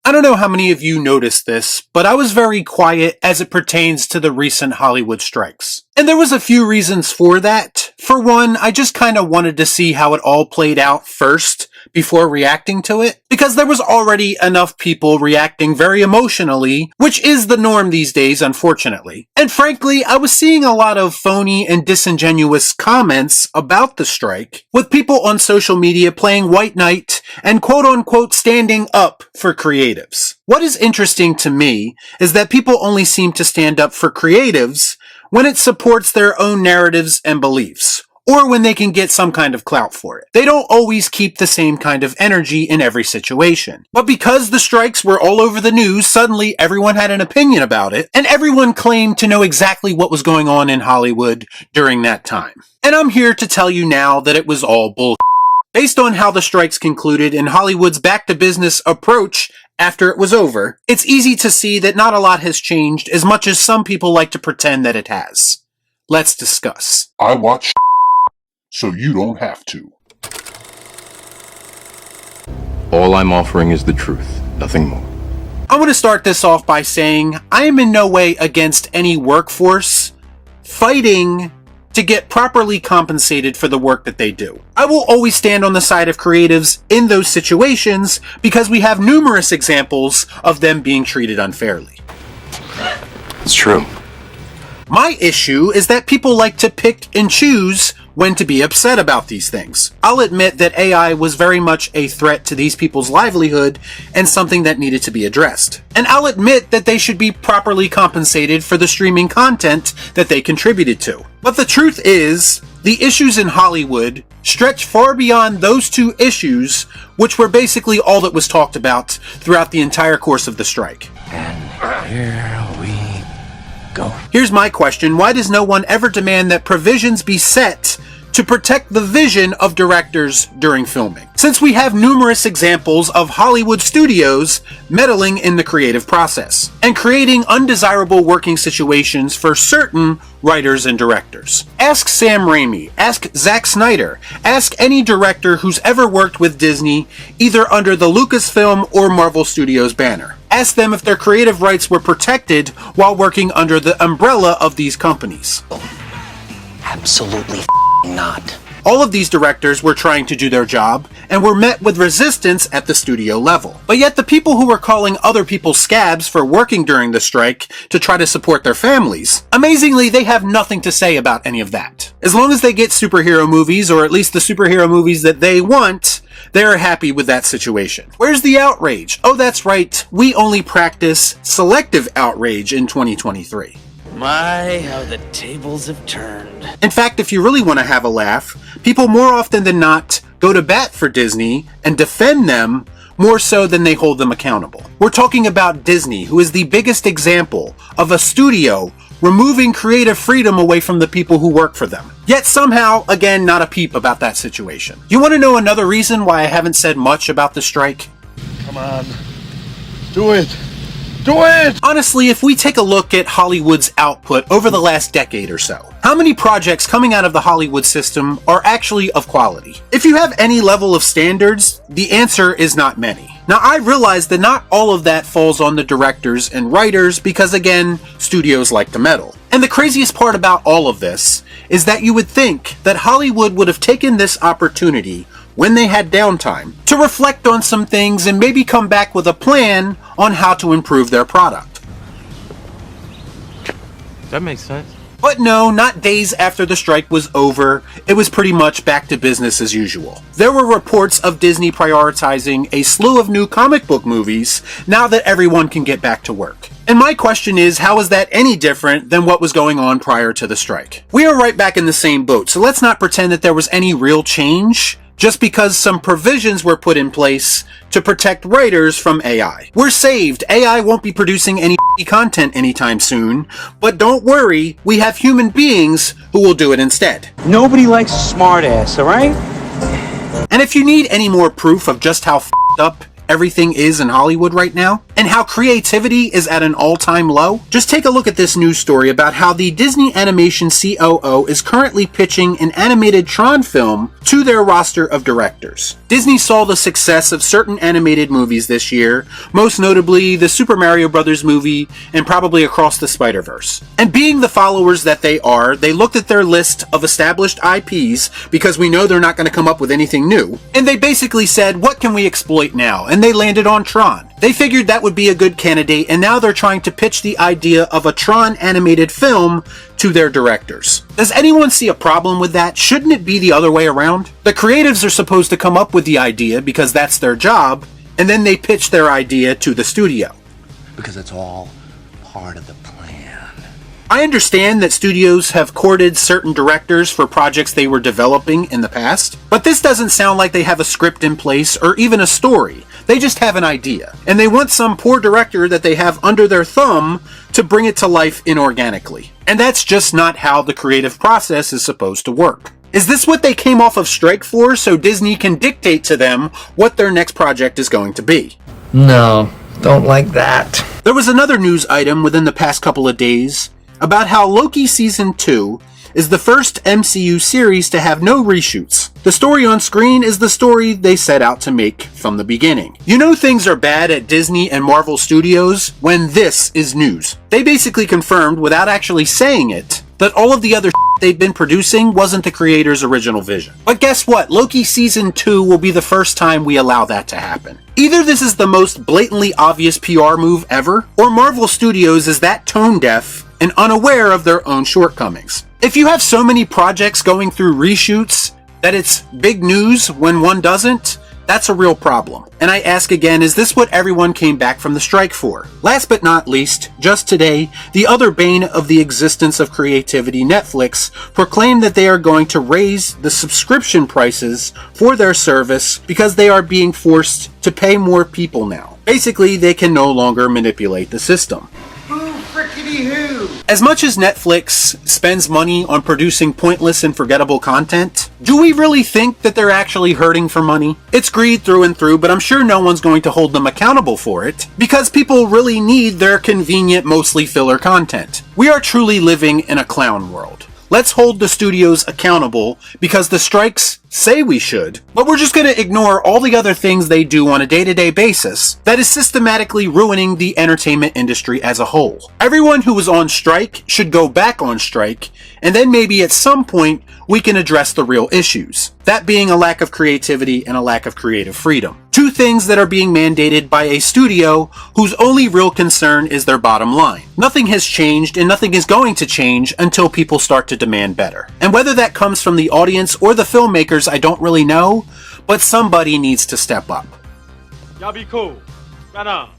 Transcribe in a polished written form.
I don't know how many of you noticed this, but I was very quiet as it pertains to the recent Hollywood strikes. And there was a few reasons for that. For one, I just kind of wanted to see how it all played out first before reacting to it, because there was already enough people reacting very emotionally, which is the norm these days, unfortunately. And frankly, I was seeing a lot of phony and disingenuous comments about the strike, with people on social media playing white knight and quote-unquote standing up for creatives. What is interesting to me is that people only seem to stand up for creatives when it supports their own narratives and beliefs, or when they can get some kind of clout for it. They don't always keep the same kind of energy in every situation. But because the strikes were all over the news, suddenly everyone had an opinion about it, and everyone claimed to know exactly what was going on in Hollywood during that time. And I'm here to tell you now that it was all bullshit. Based on how the strikes concluded and Hollywood's back-to-business approach after it was over, it's easy to see that not a lot has changed as much as some people like to pretend that it has. Let's discuss. I watch so you don't have to. All I'm offering is the truth, nothing more. I want to start this off by saying I am in no way against any workforce fighting to get properly compensated for the work that they do. I will always stand on the side of creatives in those situations because we have numerous examples of them being treated unfairly. It's true. My issue is that people like to pick and choose when to be upset about these things. I'll admit that AI was very much a threat to these people's livelihood and something that needed to be addressed. And I'll admit that they should be properly compensated for the streaming content that they contributed to. But the truth is, the issues in Hollywood stretch far beyond those two issues, which were basically all that was talked about throughout the entire course of the strike. And here we go. Here's my question. Why does no one ever demand that provisions be set to protect the vision of directors during filming? Since we have numerous examples of Hollywood studios meddling in the creative process and creating undesirable working situations for certain writers and directors. Ask Sam Raimi, ask Zack Snyder, ask any director who's ever worked with Disney, either under the Lucasfilm or Marvel Studios banner. Ask them if their creative rights were protected while working under the umbrella of these companies. Absolutely not. All of these directors were trying to do their job and were met with resistance at the studio level. But yet the people who were calling other people scabs for working during the strike to try to support their families, amazingly, they have nothing to say about any of that. As long as they get superhero movies, or at least the superhero movies that they want, they're happy with that situation. Where's the outrage? Oh, that's right. We only practice selective outrage in 2023. My, how the tables have turned. In fact, if you really want to have a laugh, people more often than not go to bat for Disney and defend them more so than they hold them accountable. We're talking about Disney, who is the biggest example of a studio removing creative freedom away from the people who work for them. Yet somehow, again, not a peep about that situation. You want to know another reason why I haven't said much about the strike? Come on. Do it. Do it! Honestly, if we take a look at Hollywood's output over the last decade or so, how many projects coming out of the Hollywood system are actually of quality? If you have any level of standards, the answer is not many. Now, I realize that not all of that falls on the directors and writers because, again, studios like to meddle. And the craziest part about all of this is that you would think that Hollywood would have taken this opportunity when they had downtime to reflect on some things and maybe come back with a plan on how to improve their product. That makes sense. But no, not days after the strike was over, it was pretty much back to business as usual. There were reports of Disney prioritizing a slew of new comic book movies now that everyone can get back to work. And my question is, how is that any different than what was going on prior to the strike? We are right back in the same boat, so let's not pretend that there was any real change just because some provisions were put in place to protect writers from AI. We're saved. AI won't be producing any content anytime soon, but don't worry, we have human beings who will do it instead. Nobody likes a smartass, alright? And if you need any more proof of just how up everything is in Hollywood right now, and how creativity is at an all-time low? Just take a look at this news story about how the Disney Animation COO is currently pitching an animated Tron film to their roster of directors. Disney saw the success of certain animated movies this year, most notably the Super Mario Bros. Movie and probably Across the Spider-Verse. And being the followers that they are, they looked at their list of established IPs, because we know they're not going to come up with anything new, and they basically said, what can we exploit now? And they landed on Tron. They figured that would be a good candidate, and now they're trying to pitch the idea of a Tron animated film to their directors. Does anyone see a problem with that? Shouldn't it be the other way around? The creatives are supposed to come up with the idea because that's their job, and then they pitch their idea to the studio. Because it's all part of the plan. I understand that studios have courted certain directors for projects they were developing in the past, but this doesn't sound like they have a script in place or even a story. They just have an idea, and they want some poor director that they have under their thumb to bring it to life inorganically. And that's just not how the creative process is supposed to work. Is this what they came off of strike for, so Disney can dictate to them what their next project is going to be? No, don't like that. There was another news item within the past couple of days about how Loki Season 2 is the first MCU series to have no reshoots. The story on screen is the story they set out to make from the beginning. You know things are bad at Disney and Marvel Studios when this is news. They basically confirmed, without actually saying it, that all of the other they've been producing wasn't the creator's original vision. But guess what? Loki Season 2 will be the first time we allow that to happen. Either this is the most blatantly obvious PR move ever, or Marvel Studios is that tone deaf and unaware of their own shortcomings. If you have so many projects going through reshoots that it's big news when one doesn't, that's a real problem. And I ask again, is this what everyone came back from the strike for? Last but not least, just today, the other bane of the existence of creativity, Netflix, proclaimed that they are going to raise the subscription prices for their service because they are being forced to pay more people now. Basically, they can no longer manipulate the system. As much as Netflix spends money on producing pointless and forgettable content, do we really think that they're actually hurting for money? It's greed through and through, but I'm sure no one's going to hold them accountable for it, because people really need their convenient, mostly filler content. We are truly living in a clown world. Let's hold the studios accountable because the strikes say we should, but we're just going to ignore all the other things they do on a day-to-day basis that is systematically ruining the entertainment industry as a whole. Everyone who was on strike should go back on strike, and then maybe at some point we can address the real issues. That being a lack of creativity and a lack of creative freedom. Two things that are being mandated by a studio whose only real concern is their bottom line. Nothing has changed and nothing is going to change until people start to demand better. And whether that comes from the audience or the filmmakers, I don't really know, but somebody needs to step up. Y'all be cool. Right on.